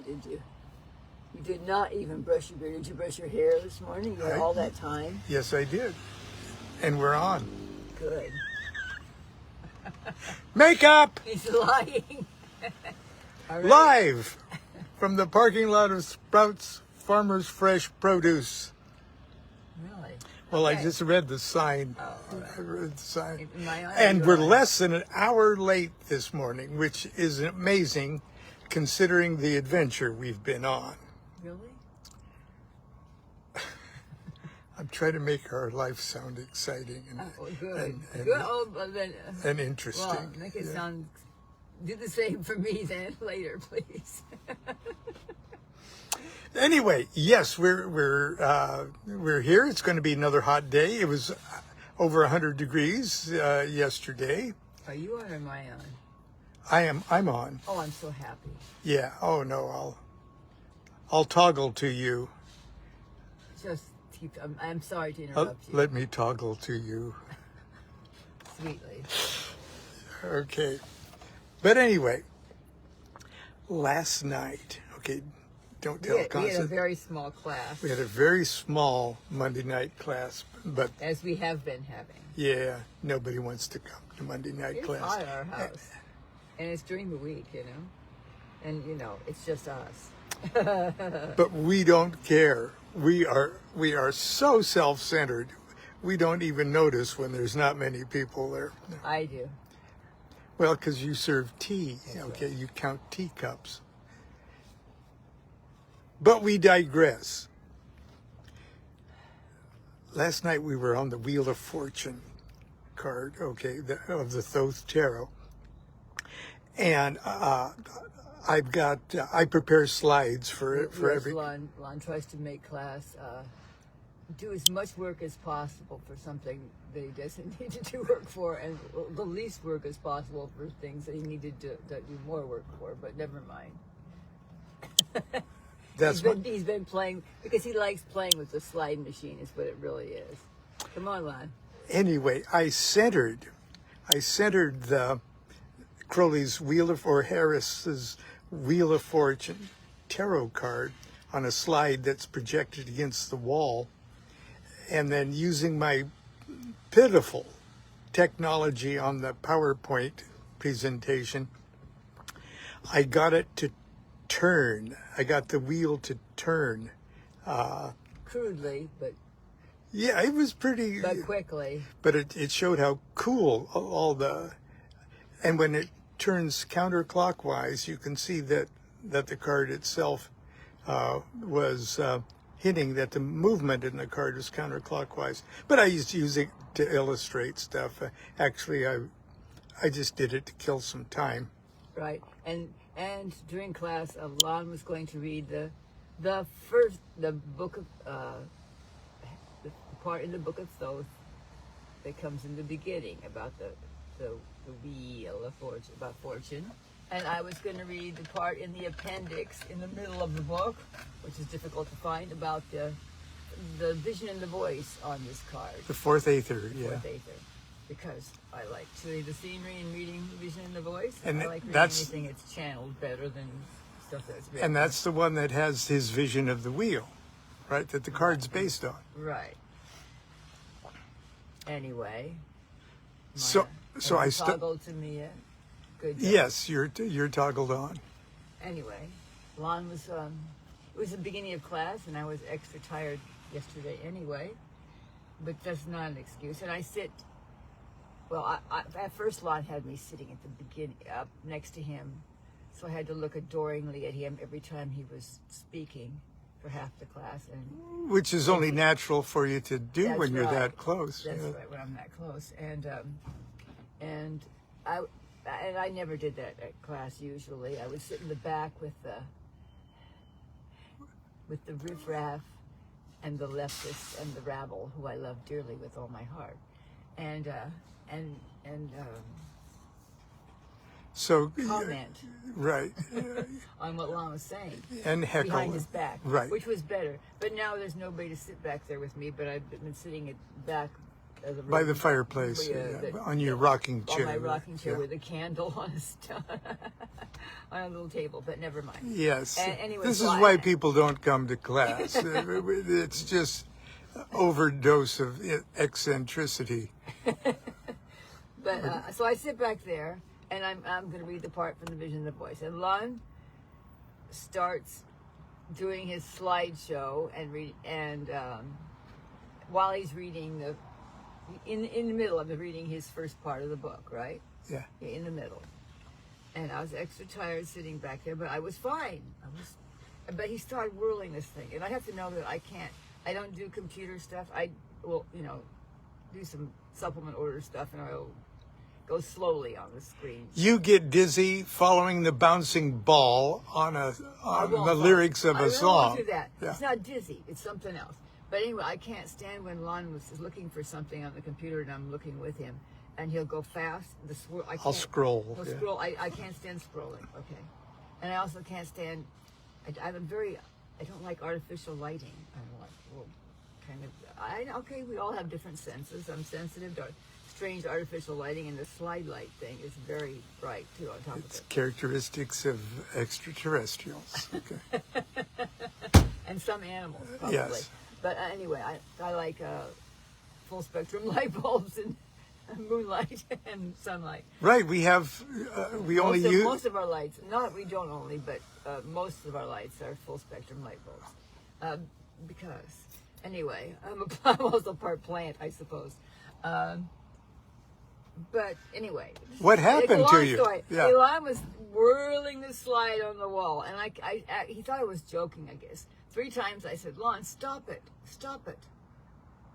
did you? You did not even brush your beard. Did you brush your hair this morning? You had all that time? Yes, I did. And we're on. Good. Makeup! He's lying. All right. Live from the parking lot of Sprouts Farmers Fresh Produce. Really? Well, Okay. I just read the sign. Oh, all right. I read the sign. In my honor, And you we're are. less than an hour late this morning, which is amazing considering the adventure we've been on. Really? I'm trying to make our life sound exciting Good. and Good. Oh, well, then, and interesting. well, make it sound. Do the same for me then later, please. Anyway, yes, we're here. It's going to be another hot day. It was over 100 degrees yesterday. Are you on or am I on? I'm on. Oh, I'm so happy. Yeah. Oh no, I'll toggle to you. Just keep. I'm sorry to interrupt you. Let me toggle to you. Sweetly. Okay. But anyway, last night, okay, don't tell We had a Constance. very small class, We had a very small Monday night class, but as we have been having. yeah, nobody wants to come to Monday night It's class. hot at our house, and it's during the week, and it's just us. But we don't care. We are so self-centered. We don't even notice when there's not many people there. I do. Well, because you serve tea, okay? You count teacups. But we digress. Last night we were on the Wheel of Fortune card, okay, of the Thoth Tarot. And I prepare slides for every... Lon tries to make class do as much work as possible for something that he doesn't need to do work for, and the least work as possible for things that he needed to do more work for, but never mind. He's been playing, because he likes playing with the slide machine, is what it really is. Come on, Lon. Anyway, I centered the Crowley's Harris's Wheel of Fortune tarot card on a slide that's projected against the wall, and then using my pitiful technology on the PowerPoint presentation, I got it to turn. I got the wheel to turn. Crudely, but Yeah, it was pretty... but quickly. But it showed how cool all the... And when it turns counterclockwise, you can see that the card itself was hinting that the movement in the card was counterclockwise. But I used to use it to illustrate stuff. Actually, I just did it to kill some time. Right, and during class, Lon was going to read the book of the part in the Book of Thoth that comes in the beginning about the wheel of fortune, about fortune, and I was going to read the part in the appendix in the middle of the book, which is difficult to find, about the vision and the voice on this card. The fourth Aether, yeah. Fourth Aether. Because I like to read the scenery and reading Vision and the Voice. And I like reading that's- anything that's channeled better than stuff that's written. And that's the one that has his vision of the wheel, right? That the card's based on. Right. Anyway. So I toggled to me. Good job. Yes, you're toggled on. Anyway, Lon was. It was the beginning of class, and I was extra tired yesterday anyway. But that's not an excuse. And I sit. Well, at first Lon had me sitting at the beginning, up next to him, so I had to look adoringly at him every time he was speaking for half the class, and Which is only natural for you to do That's when you're right. that close. That's yeah. right, when I'm that close, and I never did that at class. Usually, I would sit in the back with the riffraff and the leftists and the rabble, who I love dearly with all my heart, and So comment right, on what Lon was saying and heckle behind his back, right. which was better. But now there's nobody to sit back there with me. But I've been sitting at back of the room, By the fireplace, where, on your rocking chair. on my rocking chair yeah. with a candle on a stump. on a little table, but never mind. Yes. Anyway, this so is why people don't come to class. It's just overdose of eccentricity. But so I sit back there, and I'm going to read the part from the Vision of the Voice. And Lon starts doing his slideshow and while he's reading in the middle of reading his first part of the book, right? Yeah. In the middle. And I was extra tired sitting back there, but I was fine. But he started whirling this thing, and I have to know that I don't do computer stuff. I will, do some supplement order stuff, and I'll go slowly on the screen. You get dizzy following the bouncing ball on the lyrics of a song. I won't do that. Yeah. It's not dizzy. It's something else. But anyway, I can't stand when Lon was looking for something on the computer and I'm looking with him, and he'll go fast. I'll scroll. He'll scroll. I can't stand scrolling. Okay, and I also can't stand. I don't like artificial lighting. I don't like we all have different senses. I'm sensitive to strange artificial lighting, and the slide light thing is very bright too. On top It's of it, characteristics of extraterrestrials. Okay. and some animals probably. Yes. But anyway, I like full spectrum light bulbs and moonlight and sunlight. Right. We have Most of our lights. We don't only, but most of our lights are full spectrum light bulbs. Because anyway, I'm also part plant, I suppose. But anyway, What happened to you? Story. Yeah. Elon was whirling the slide on the wall, and he thought I was joking, I guess. 3 times I said, Lon, stop it. Stop it.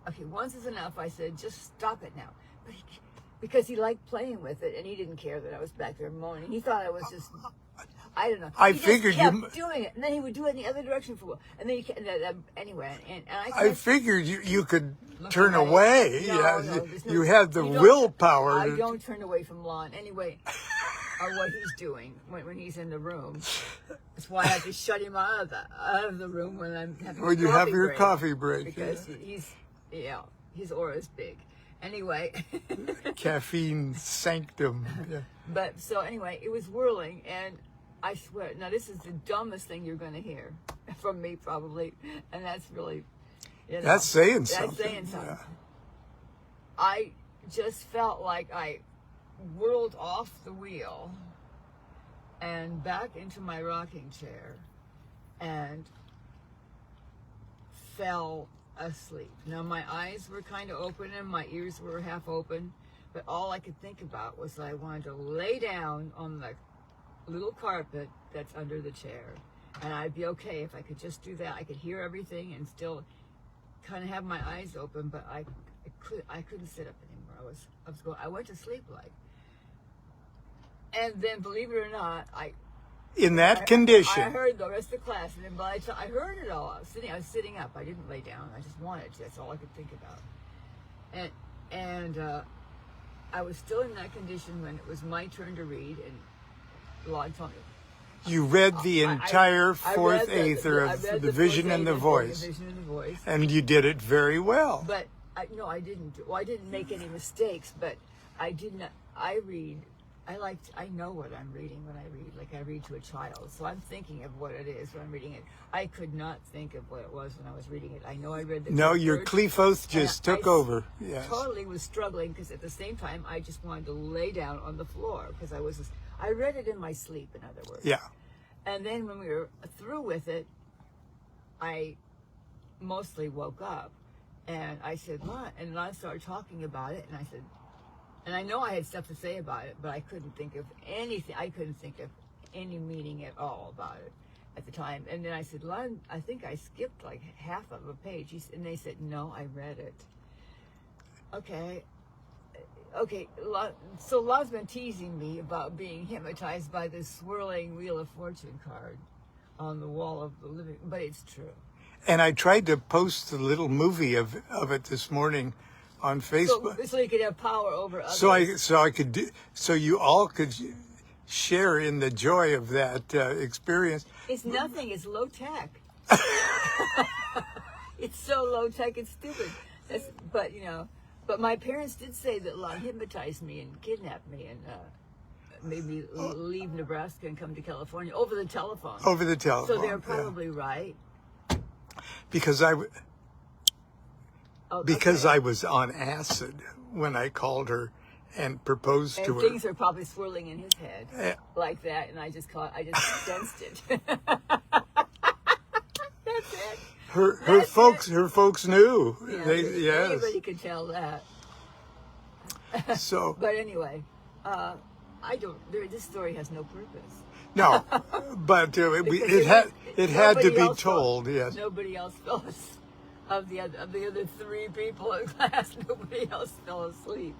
Okay, once is enough. I said, just stop it now. But because he liked playing with it, and he didn't care that I was back there moaning. He thought I was just, I don't know. I he figured just kept doing it, and then he would do it in the other direction for a while. And then anyway, and I figured you could turn away. No, you had the willpower. I don't turn away from Lon. Anyway, or what he's doing when he's in the room. That's why I have to shut him out of the room when I'm having when you have your coffee break. Because his aura is big. Anyway. Caffeine sanctum. Yeah. But so anyway, it was whirling, and I swear, now this is the dumbest thing you're going to hear from me probably, and that's really, that's saying something. That's saying something. Yeah. I just felt like I whirled off the wheel and back into my rocking chair and fell asleep. Now my eyes were kind of open and my ears were half open, but all I could think about was I wanted to lay down on the little carpet that's under the chair, and I'd be okay if I could just do that. I could hear everything and still kind of have my eyes open, but I couldn't sit up anymore. I went to sleep and then believe it or not, in that condition. I heard the rest of the class, and then by the time I heard it all, I was sitting up. I didn't lay down. I just wanted to. That's all I could think about. And I was still in that condition when it was my turn to read, and Lon told me. You read the entire fourth eighth of the Vision and the Voice, and you did it very well. But I didn't. Well, I didn't make any mistakes, but I didn't. I know what I'm reading when I read, like I read to a child. So I'm thinking of what it is when I'm reading it. I could not think of what it was when I was reading it. I know I read the. No, your Cleophos just took over. Yes. Totally was struggling because at the same time I just wanted to lay down on the floor because I read it in my sleep. In other words. Yeah. And then when we were through with it, I mostly woke up, and I said, Lon, and Lon started talking about it, and I said. And I know I had stuff to say about it, but I couldn't think of anything. I couldn't think of any meaning at all about it at the time. And then I said, Lon, I think I skipped like half of a page. And they said, no, I read it. Okay. So Lon's been teasing me about being hypnotized by this swirling Wheel of Fortune card on the wall of the living, but it's true. And I tried to post a little movie of it this morning on Facebook, so you could have power over others. So you all could share in the joy of that experience. It's nothing. It's low tech. It's so low tech. It's stupid. But my parents did say that Lon hypnotized me and kidnapped me, and maybe leave Nebraska and come to California over the telephone. Over the telephone. So they're probably right. Because Okay. I was on acid when I called her and proposed And to her. things are probably swirling in his head like that, and I just sensed it. That's it. Her folks knew. Yeah, Yes. anybody could tell that. So But anyway, this story has no purpose. no, but it had to be told. Yes. Nobody else fell asleep. Of the other three people in class, nobody else fell asleep.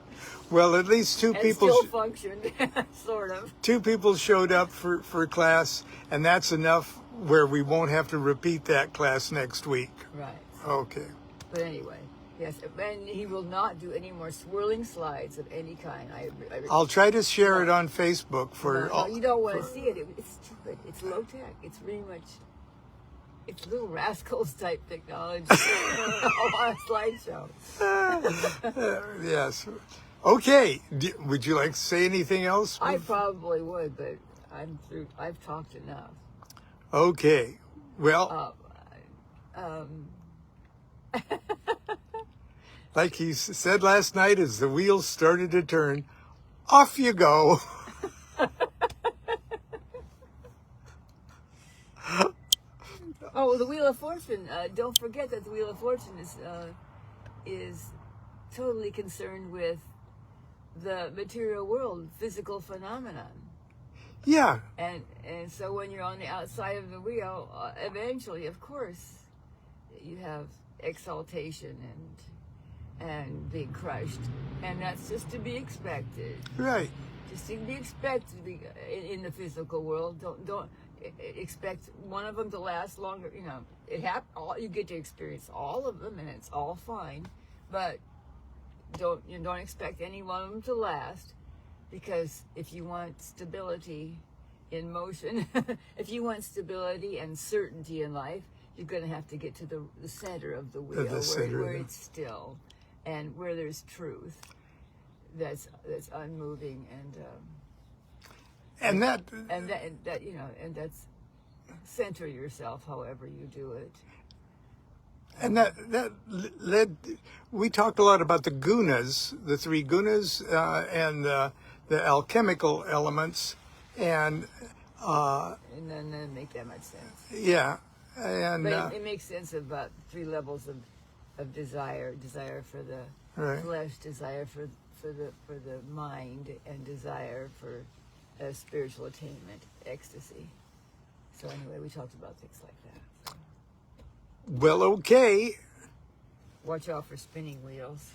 Well, at least two And people still functioned, sort of. two people showed up for class, and that's enough where we won't have to repeat that class next week. Right. Okay. But anyway, yes, and he will not do any more swirling slides of any kind. I'll try to share it on Facebook for. No, you don't want to see it. It's stupid. It's low tech. It's really much. It's Little Rascals type technology on a slideshow. Yes. Okay. Would you like to say anything else? I probably would, but I'm through. I've talked enough. Okay. Well, like he said last night, as the wheels started to turn, off you go. Oh, the Wheel of Fortune. Don't forget that the Wheel of Fortune is totally concerned with the material world, physical phenomenon. Yeah. And so when you're on the outside of the wheel, eventually, of course, you have exaltation and being crushed, and that's just to be expected. Right. Just to be expected in the physical world. Don't expect one of them to last longer. You know, you get to experience all of them, and it's all fine. But don't expect any one of them to last, because if you want stability in motion, if you want stability and certainty in life, you're going to have to get to the center of the wheel, where it's still, and where there's truth. That's unmoving and that's center yourself however you do it. And that led. We talked a lot about the gunas, the three gunas, and the alchemical elements, and then doesn't make that much sense. Yeah, and but it makes sense about 3 levels of desire for the flesh, desire for the mind, and desire for spiritual attainment, ecstasy. So anyway, we talked about things like that. So. Well, okay. Watch out for spinning wheels.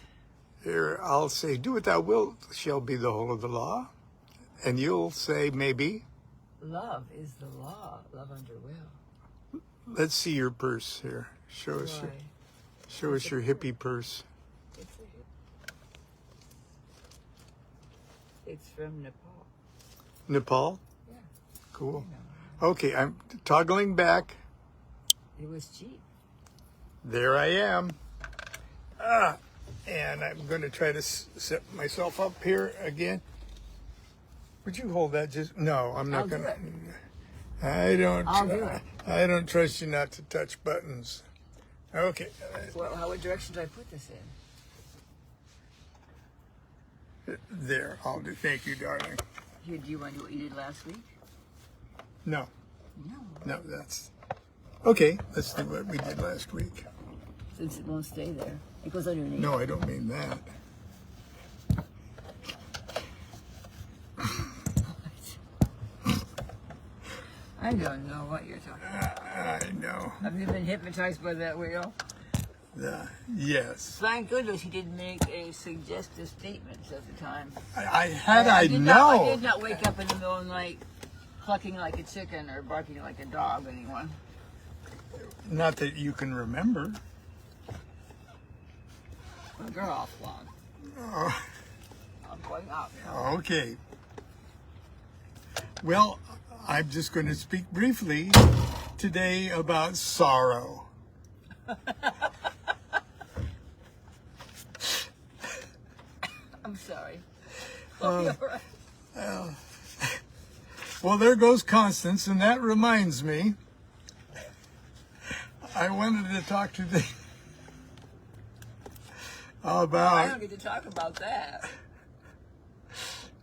Here, I'll say, do what thou wilt shall be the whole of the law. And you'll say, maybe. Love is the law. Love under will. Let's see your purse here. Show us your hippie purse. It's from Nepal. Nepal? Yeah. Cool. Okay, I'm toggling back. It was cheap. There I am. And I'm going to try to set myself up here again. Would you hold that? No, I'm not going to. I'll do it. I don't trust you not to touch buttons. Okay. Well, what direction do I put this in? There, I'll do. Thank you, darling. Here, do you want to do what you did last week? No. No. That's okay. Let's do what we did last week. Since it won't stay there, it goes underneath. No, I don't mean that. I don't know what you're talking about. I know. Have you been hypnotized by that wheel? Yes. Thank goodness he didn't make a suggestive statement at the time. I did not wake up in the middle of the night clucking like a chicken or barking like a dog, anyone. Not that you can remember. Well, you're off, Lon. Oh. I'm going out now. Okay. Well, I'm just going to speak briefly today about sorrow. I'm sorry. All right. Well, there goes Constance, and that reminds me, I wanted to talk to the I about. don't get to talk about that.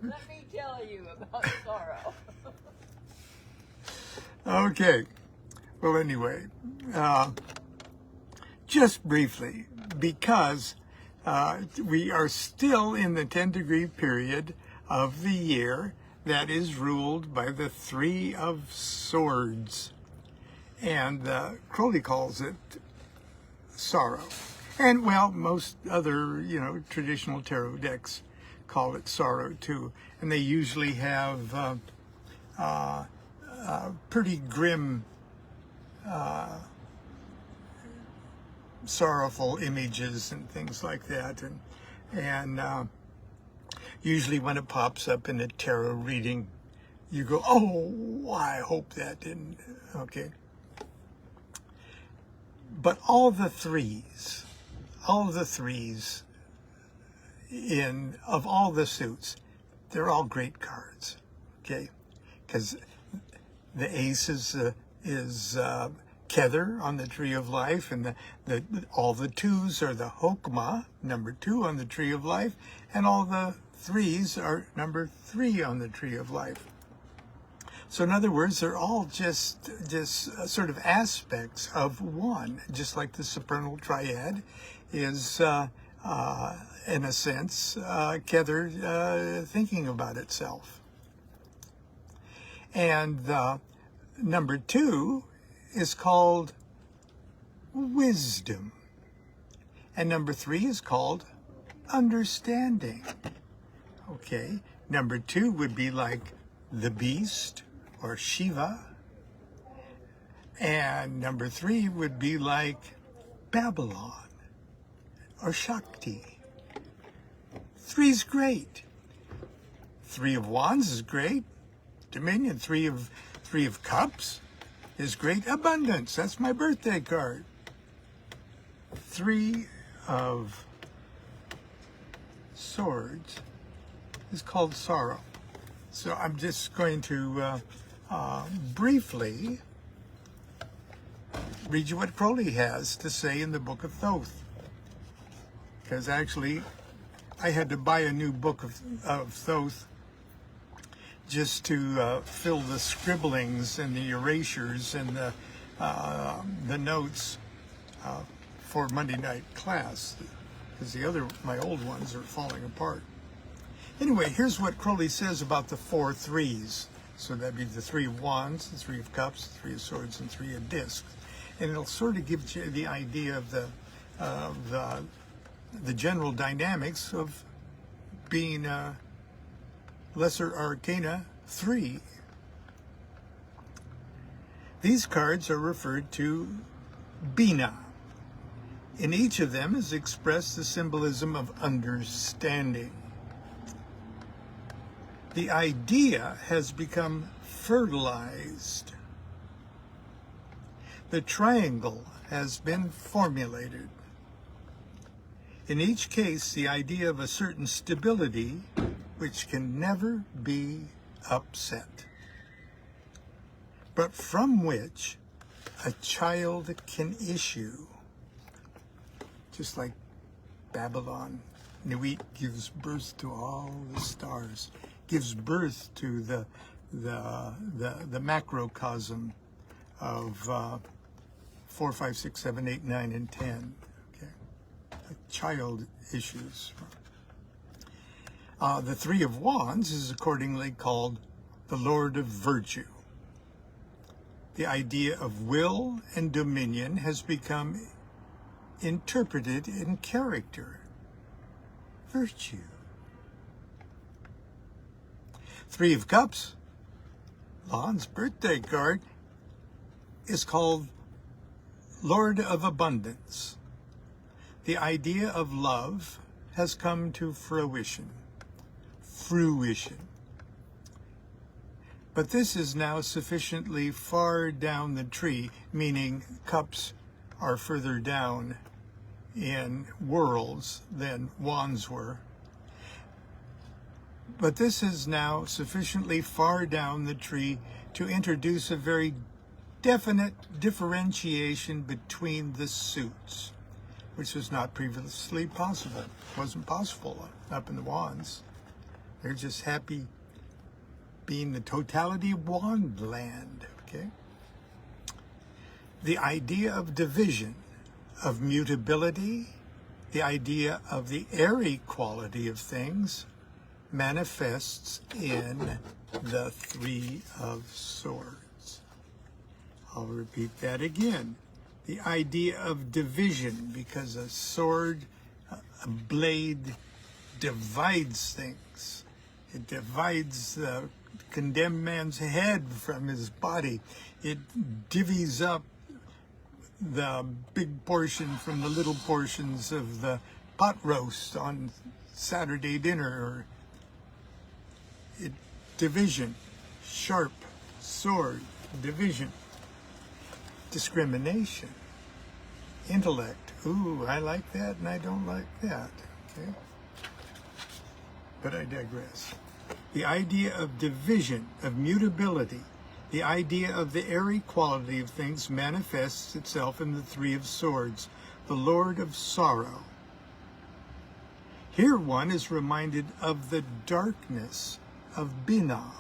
Let me tell you about sorrow. Okay. Well, anyway, just briefly, because we are still in the 10-degree period of the year that is ruled by the Three of Swords. And Crowley calls it sorrow. And, well, most other, traditional tarot decks call it sorrow, too. And they usually have pretty grim, sorrowful images and things like that. And usually when it pops up in a tarot reading, you go, oh, I hope that didn't. Okay. But all the threes of all the suits, they're all great cards, okay? Because the ace is Kether on the Tree of Life, and all the twos are the Hokmah, number 2 on the Tree of Life, and all the threes are number 3 on the Tree of Life. So in other words, they're all just sort of aspects of one, just like the supernal triad is, in a sense, Kether thinking about itself. And number 2 is called wisdom. And number 3 is called understanding. Okay, number 2 would be like the beast, or Shiva, and number 3 would be like Babylon or Shakti. 3's great. 3 of Wands is great. Dominion. 3 of Cups is great. Abundance. That's my birthday card. 3 of Swords is called sorrow. So I'm just going to briefly read you what Crowley has to say in the Book of Thoth. Because actually, I had to buy a new book of Thoth just to fill the scribblings and the erasures and the notes for Monday night class. Because my old ones are falling apart. Anyway, here's what Crowley says about the 4 threes. So that'd be the 3 of Wands, the 3 of Cups, the 3 of Swords, and 3 of Discs. And it'll sort of give you the idea of the general dynamics of being Lesser Arcana 3. These cards are referred to Bina. In each of them is expressed the symbolism of understanding. The idea has become fertilized. The triangle has been formulated. In each case, the idea of a certain stability which can never be upset, but from which a child can issue. Just like Babylon, Nuit gives birth to all the stars. Gives birth to the macrocosm of 4, 5, 6, 7, 8, 9, and 10. Okay, a child issues. The 3 of Wands is accordingly called the Lord of Virtue. The idea of will and dominion has become interpreted in character, virtue. 3 of Cups, Lon's birthday card, is called Lord of Abundance. The idea of love has come to fruition. But this is now sufficiently far down the tree, meaning cups are further down in worlds than wands were. But this is now sufficiently far down the tree to introduce a very definite differentiation between the suits, which was not previously possible. It wasn't possible up in the wands. They're just happy being the totality of wand land, okay? The idea of division, of mutability, the idea of the airy quality of things manifests in the Three of Swords. I'll repeat that again. The idea of division, because a sword, a blade divides things. It divides the condemned man's head from his body. It divvies up the big portion from the little portions of the pot roast on Saturday dinner. Division, sharp sword, division. Discrimination, intellect. Ooh, I like that and I don't like that. Okay, but I digress. The idea of division, of mutability, the idea of the airy quality of things manifests itself in the Three of Swords, the Lord of Sorrow. Here one is reminded of the darkness of Binah,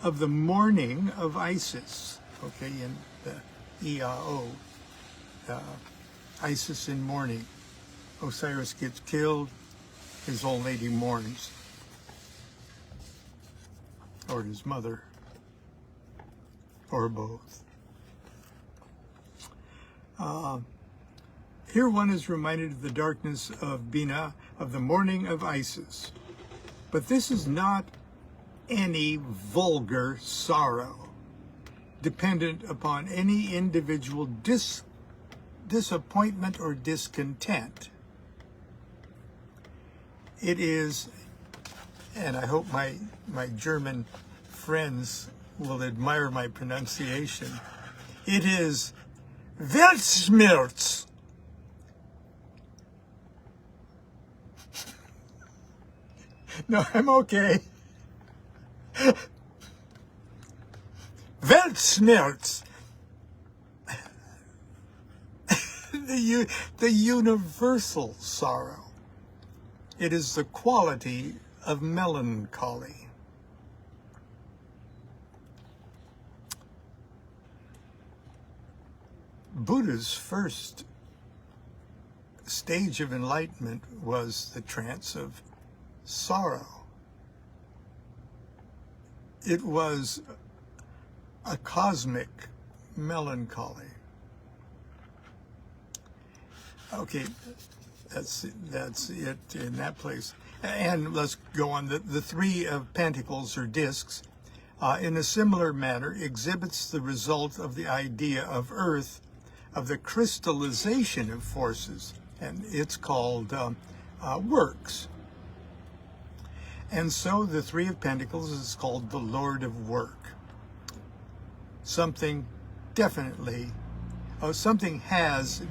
of the mourning of Isis, okay, in the EAO, Isis in mourning. Osiris gets killed, his old lady mourns, or his mother, or both. Here one is reminded of the darkness of Binah, of the mourning of Isis. But this is not any vulgar sorrow, dependent upon any individual disappointment or discontent. It is, and I hope my German friends will admire my pronunciation, it is Weltschmerz. No, I'm okay. Weltschmerz. The universal sorrow. It is the quality of melancholy. Buddha's first stage of enlightenment was the trance of sorrow. It was a cosmic melancholy. Okay, that's it in that place. And let's go on. The Three of Pentacles, or discs, in a similar manner exhibits the result of the idea of Earth, of the crystallization of forces, and it's called works. And so the Three of Pentacles is called the Lord of Work. Something has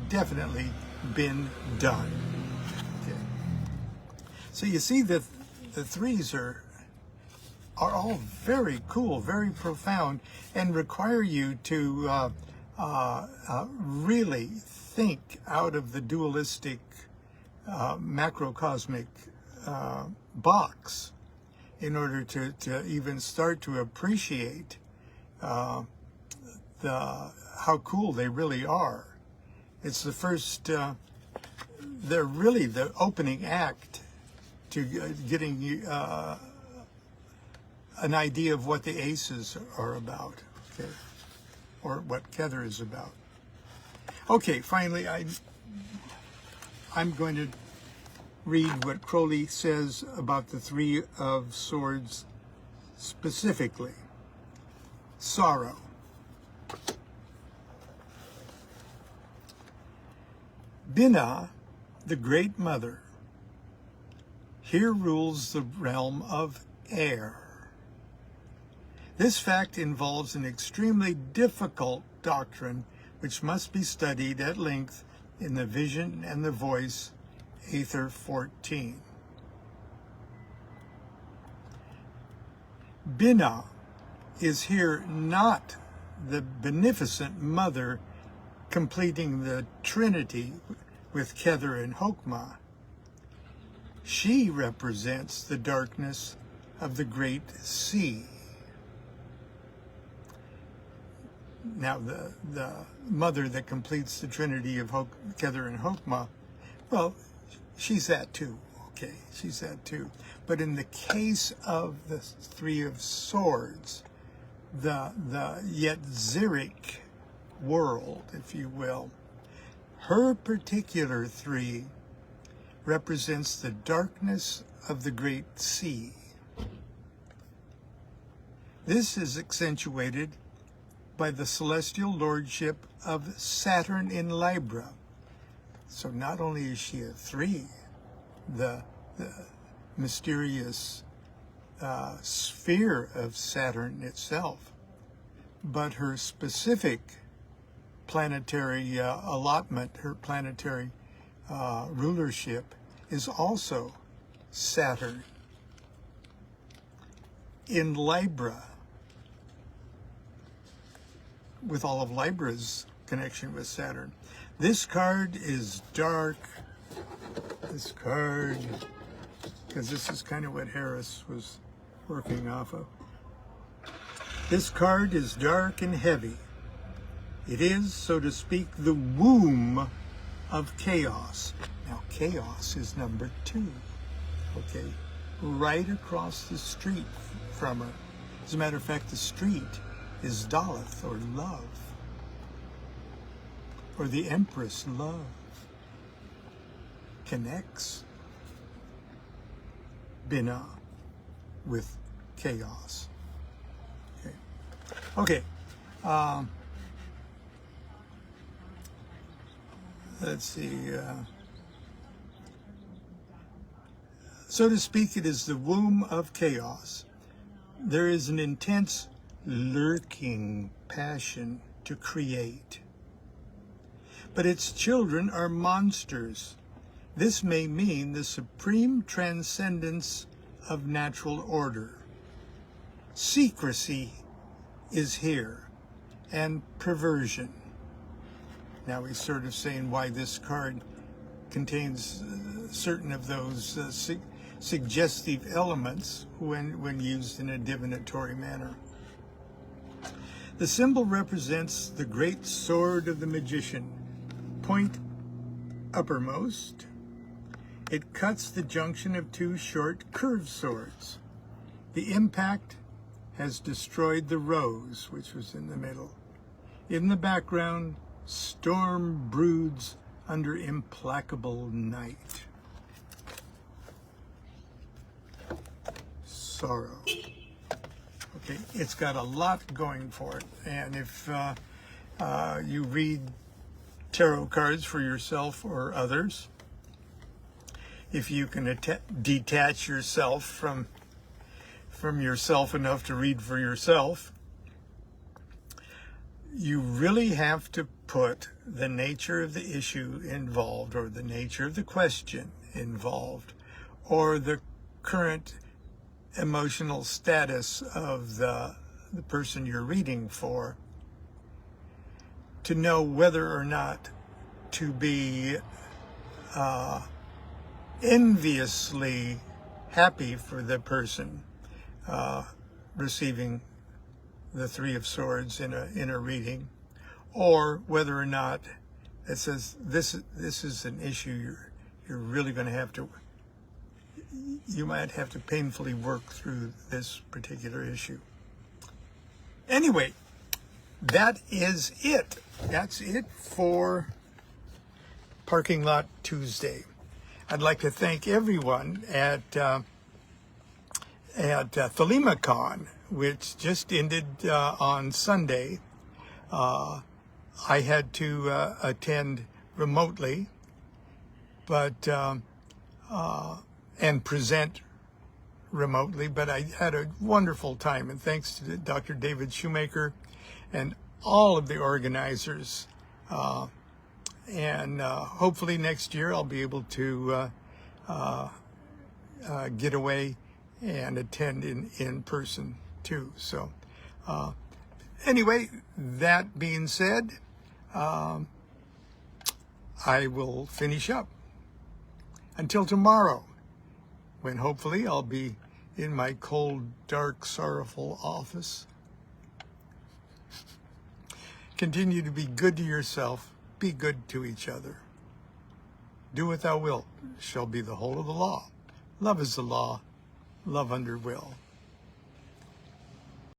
definitely been done. Okay. So you see that the threes are all very cool, very profound, and require you to really think out of the dualistic macrocosmic box in order to even start to appreciate how cool they really are. It's the first, they're really the opening act to getting you an idea of what the aces are about, okay, or what Kether is about. Okay, finally, I'm going to read what Crowley says about the Three of Swords specifically. Sorrow. Binah, the Great Mother, here rules the realm of air. This fact involves an extremely difficult doctrine which must be studied at length in the Vision and the Voice, Aether 14. Binah is here not the beneficent mother completing the Trinity with Kether and Hokmah. She represents the darkness of the great sea. Now, the mother that completes the Trinity of Kether and Hokmah, well, she's that too. Okay, she's that too. But in the case of the Three of Swords, the Yetziric world, if you will, her particular three represents the darkness of the great sea. This is accentuated by the celestial lordship of Saturn in Libra. So not only is she a three, the mysterious sphere of Saturn itself, but her specific planetary allotment, her planetary rulership is also Saturn in Libra, with all of Libra's connection with Saturn. This card is dark. This card, because this is kind of what Harris was working off of. This card is dark and heavy. It is, so to speak, the womb of chaos. Now, chaos is number 2, okay? Right across the street from her. As a matter of fact, the street is Daleth, or love, or the Empress love. Connects Binah with chaos. Okay. Let's see. So to speak, it is the womb of chaos. There is an intense, lurking passion to create. But its children are monsters. This may mean the supreme transcendence of natural order. Secrecy is here, and perversion. Now he's sort of saying why this card contains certain of those suggestive elements when used in a divinatory manner. The symbol represents the great sword of the magician, point uppermost. It cuts the junction of 2 short curved swords. The impact has destroyed the rose, which was in the middle. In the background, storm broods under implacable night. Sorrow. Okay, it's got a lot going for it. And if you read tarot cards for yourself or others, if you can detach yourself from yourself enough to read for yourself, you really have to put the nature of the issue involved, or the nature of the question involved, or the current emotional status of the person you're reading for, to know whether or not to be enviously happy for the person receiving the Three of Swords in a reading, or whether or not it says this is an issue you're really going to have to, you might have to painfully work through this particular issue. Anyway, that is it. That's it for Parking Lot Tuesday. I'd like to thank everyone at ThelimaCon, which just ended on Sunday. I had to attend remotely, but and present remotely, but I had a wonderful time, and thanks to Dr. David Shoemaker and all of the organizers. And hopefully next year I'll be able to get away and attend in person too. So anyway, that being said, I will finish up until tomorrow, when hopefully I'll be in my cold, dark, sorrowful office. Continue to be good to yourself. Be good to each other. Do what thou wilt shall be the whole of the law. Love is the law. Love under will.